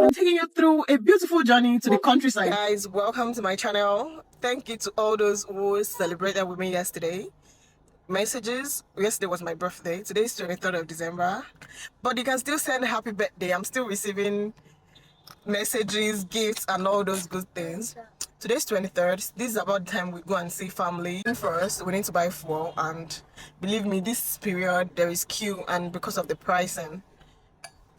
I'm taking you through a beautiful journey to the countryside. Guys, welcome to my channel. Thank you to all those who celebrated with me yesterday. Messages. Yesterday was my birthday. Today is 23rd of December. But you can still send happy birthday. I'm still receiving messages, gifts, and all those good things. Today's 23rd. This is about the time we go and see family. First, we need to buy fuel, and believe me, this period there is queue, and because of the pricing,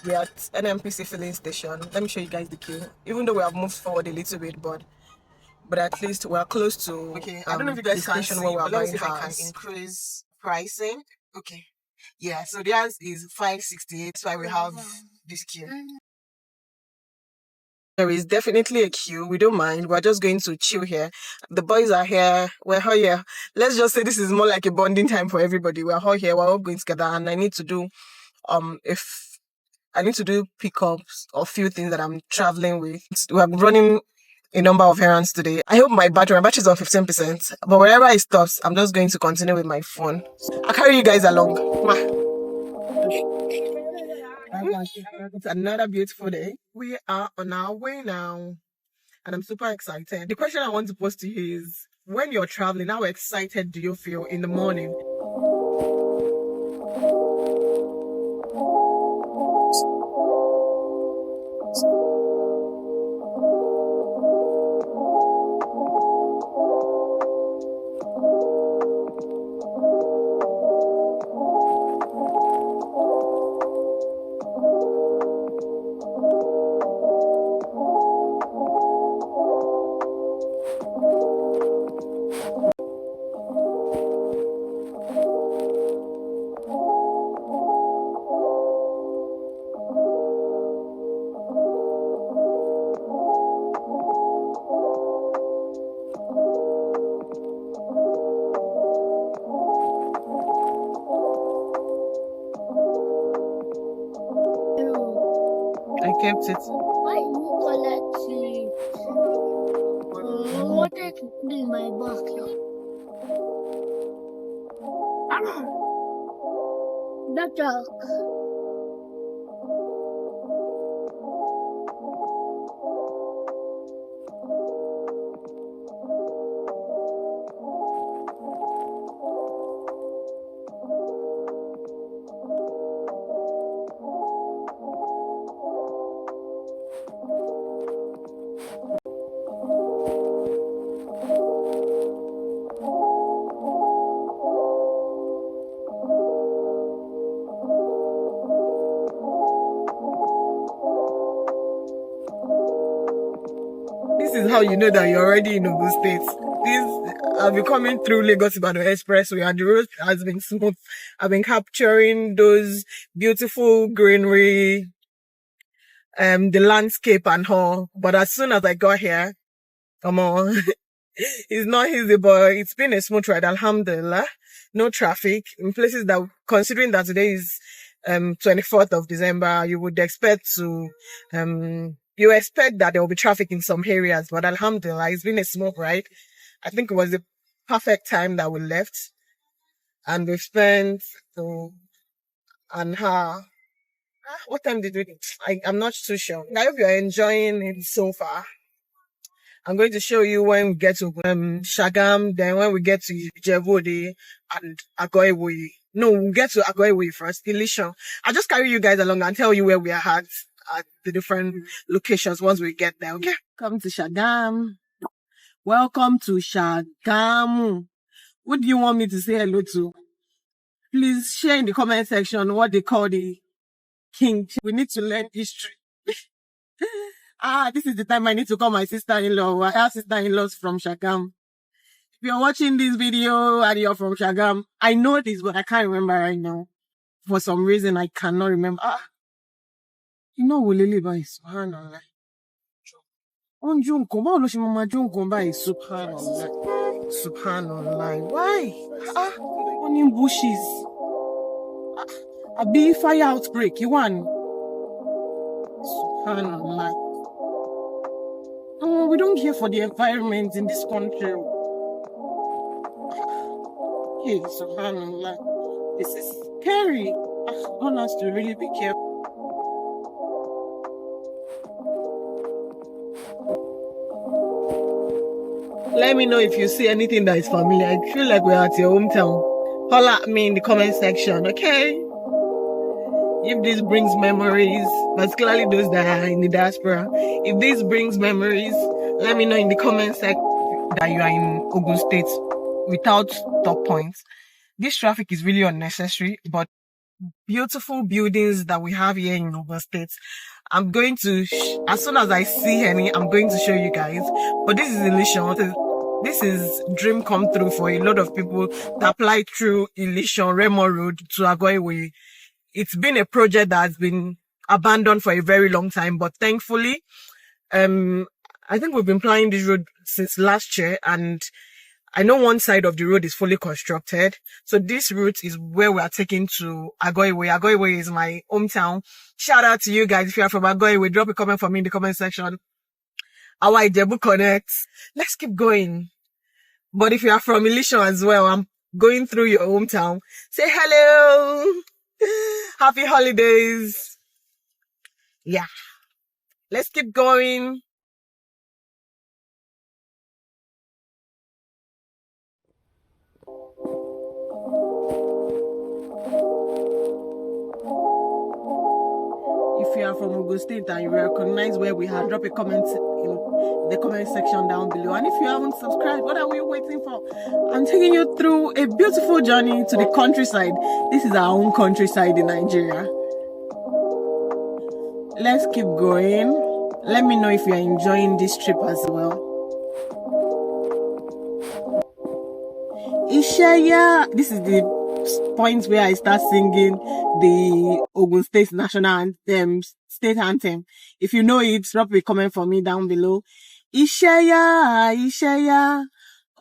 we're at NMPC filling station. Let me show you guys the queue. Even though we have moved forward a little bit, but at least we're close to Okay, I don't know if you guys can see, where we're but let me see buying if I can house. increase pricing. Okay. Yeah, so theirs is 568. That's why we have this queue. There is definitely a queue. We don't mind. We're just going to chill here. The boys are here. We're all here. Let's just say this is more like a bonding time for everybody. We're all here. We're all going together, and I need to do if I need to do pickups or few things that I'm traveling with. We're running a number of errands today. I hope my battery is on 15%, but wherever it stops, I'm just going to continue with my phone. I'll carry you guys along. It's another beautiful day. We are on our way now, and I'm super excited. The question I want to pose to you is, when you're traveling, how excited do you feel in the morning? I kept it. Why you collect it? I wanted to put in my bucket. The duck. This is how you know that you're already in Ogun State. I'll be coming through Lagos Ibadan Expressway, and the road has been smooth. I've been capturing those beautiful greenery, the landscape and all. But as soon as I got here, come on, it's not easy, but it's been a smooth ride, alhamdulillah. No traffic in places that, considering that today is 24th of December, you would expect to you expect that there will be traffic in some areas, but alhamdulillah, it's been a smooth ride. I think it was the perfect time that we left, and we spent an hour. What time did we? I'm not too sure. I hope you're enjoying it so far. I'm going to show you when we get to Shagam, then when we get to Ijebu-Ode and Agoiwoye. No, we'll get to Agoiwoye first, Ileshan. I'll just carry you guys along and tell you where we are at the different locations once we get there, okay? Come to Shagam. Welcome to Shagam. What do you want me to say hello to? Please share in the comment section what they call the king. We need to learn history. This is the time I need to call my sister-in-law. I have sister-in-laws from Shagam. If you're watching this video and you're from Shagam, I know this, but I can't remember right now. For some reason, I cannot remember. You know, we'll live by subhanallah. Subhanallah. Why? Onion bushes. A big fire outbreak. You want? Subhanallah. Oh, we don't care for the environment in this country. Hey, subhanallah. This is scary. One has to really be careful. Let me know if you see anything that is familiar. I feel like we're at your hometown. Holla at me in the comment section, okay? If this brings memories, particularly those that are in the diaspora, if this brings memories, let me know in the comment section that you are in Ogun State without stop points. This traffic is really unnecessary, but beautiful buildings that we have here in Ogun State. I'm going to, as soon as I see any, I'm going to show you guys. But this is Illusion. This is dream come true for a lot of people to apply through Illusion Remo Road to Agoiwe. It's been a project that has been abandoned for a very long time, but thankfully, I think we've been planning this road since last year, and I know one side of the road is fully constructed. So this route is where we are taking to Agoiwe. Agoiwe is my hometown. Shout out to you guys. If you are from Agoiwe, drop a comment for me in the comment section. Our Ijebu connects. Let's keep going. But if you are from Illusion as well, I'm going through your hometown. Say hello. Happy holidays. Yeah. Let's keep going. If you are from Ogun State and you recognize where we are, drop a comment in the comment section down below. And if you haven't subscribed, what are we waiting for? I'm taking you through a beautiful journey to the countryside. This is our own countryside in Nigeria. Let's keep going. Let me know if you are enjoying this trip as well. Ishaya, this is the point where I start singing the Ogun State national anthem, state anthem. If you know it, drop a comment for me down below. Ishaya, Ishaya,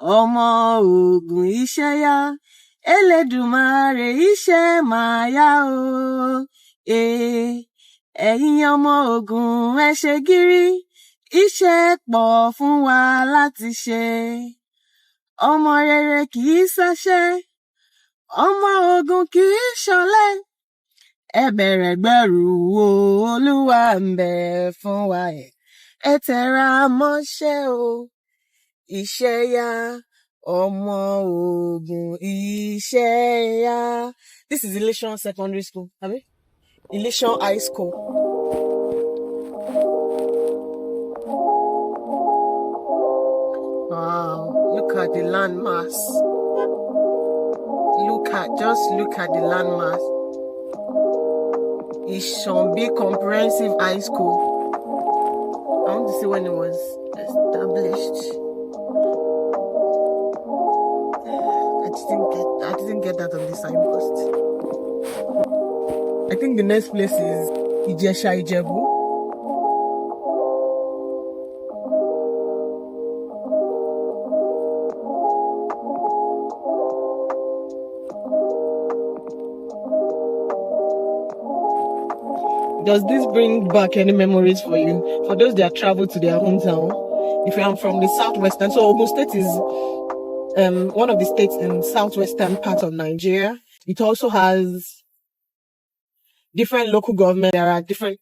Ọmọ Ogun Ishaya, Elédùmarè Ishe Maya o, ẹ̀yin ọmọ Ògùn ẹ ṣe gírí, iṣẹ́ pọ̀ fún wa láti ṣe. Ọmọ rere kì í ṣáṣẹ́, ọmọ Ògùn kì í ṣọ̀lẹ. Ẹ bẹ̀rẹ̀ gbẹ́rù o, Olúwa ń bẹ fún wa ẹ̀. Ẹ tẹra mọ́ṣẹ́ o, iṣẹ́ yá. Ọmọ Ògùn iṣẹ́ yá. This is Illusion Secondary School, abi? Illusion High School. Wow, look at the landmass. Just look at the landmass. Ishombi Comprehensive High School. I want to see when it was established. I didn't get that on the signpost. I think the next place is Ijesha Ijebu. Does this bring back any memories for you? For those that travel to their hometown, if you are from the southwestern, so Ogun State is one of the states in southwestern part of Nigeria. It also has different local government. There are different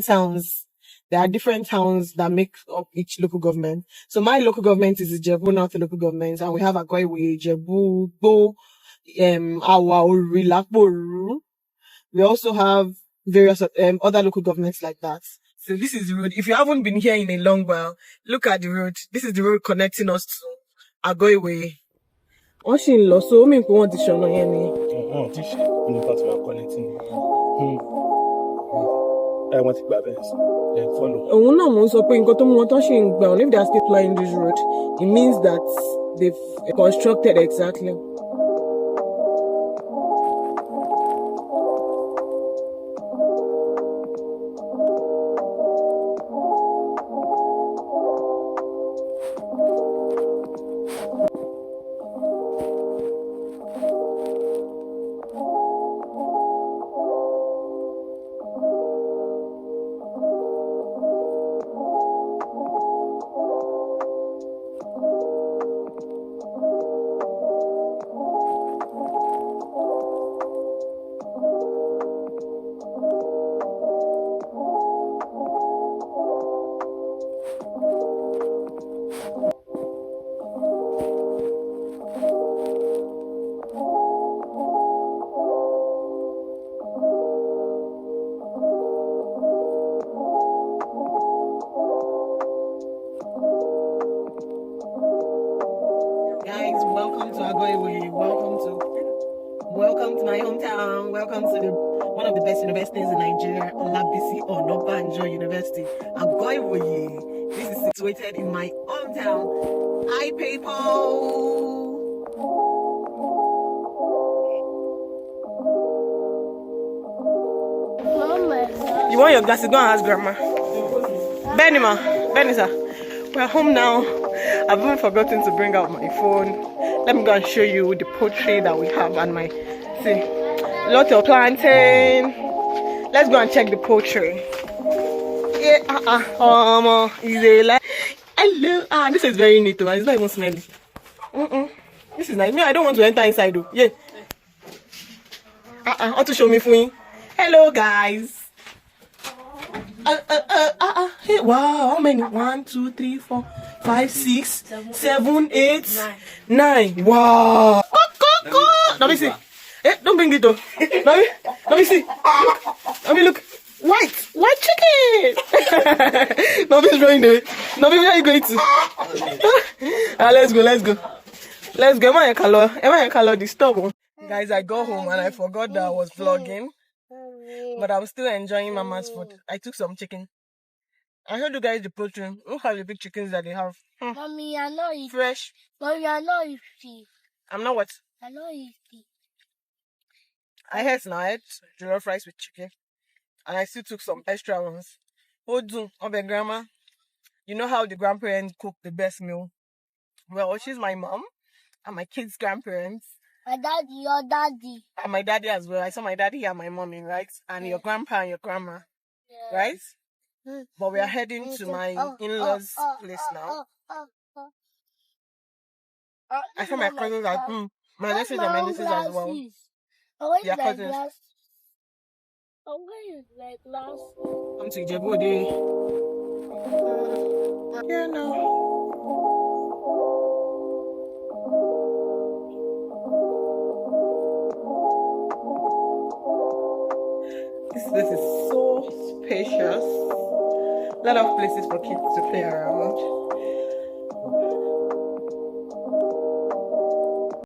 towns. There are different towns that make up each local government. So my local government is Ijebu North local government, and we have Agoiwe, Ijebu, Bo, Awa, Ori, Lakboru. We also have various other local governments like that. So this is the road. If you haven't been here in a long while, look at the road. This is the road connecting us to Agoiwe. Wọ́n ṣì ń lọ, so ó mì pé wọ́n ti ṣọ̀nà yẹn ni. Wọ́n ti ṣe nípa tí wọ́n connecting. Wọ́n ti gbà bẹ́ẹ̀ sí. Follow. Òun náà mò ń sọ pé nǹkan tó mú wọn tán ṣì ń gbà wọn. If they are still plying this road, it means that they've constructed exactly. welcome to one of the best universities in Nigeria, Olabisi Onabanjo University. I'm going with you. This is situated in my hometown. Hi, people. Mama. You want your glasses? Go and ask grandma. Benny, sir. We're home now. I've even forgotten to bring out my phone. Let me go and show you the poultry that we have and my see. Lot of plantain. Let's go and check the poultry. Yeah, is a like hello. This is very neat, it's not even smelly. This is nice. No, I don't want to enter inside though. Yeah. Want to show me phone? Hello guys. Hey, wow, how many? 1, 2, 3, 4, 5, 6, 7, 8, 9. Wow. Let me see. Hey, don't bring it though. Let me see. Let me look. White chicken. Nobody's throwing it. Nobody, where are you going to? Let's go. Am I a color this stuff? Guys, I got home and I forgot that I was vlogging. But I'm still enjoying Mama's food. I took some chicken. I showed you guys the poultry. Look how the big chickens that they have. Mommy, I know it. Fresh. Mommy, I know it. I'm not what? I know it. I had jollof rice with chicken. And I still took some extra ones. Odu, Obe grandma. You know how the grandparents cook the best meal? Well, she's my mom and my kids' grandparents. My daddy, your daddy. And my daddy as well. I saw my daddy and my mommy, right? And your grandpa and your grandma, right? But we are heading to my in-laws' place now. I saw my cousins my nephews and my nieces as well. Always Their like cousins. last. Always like last. Come to Djibouti. Yeah, no. This place is so spacious. A lot of places for kids to play around.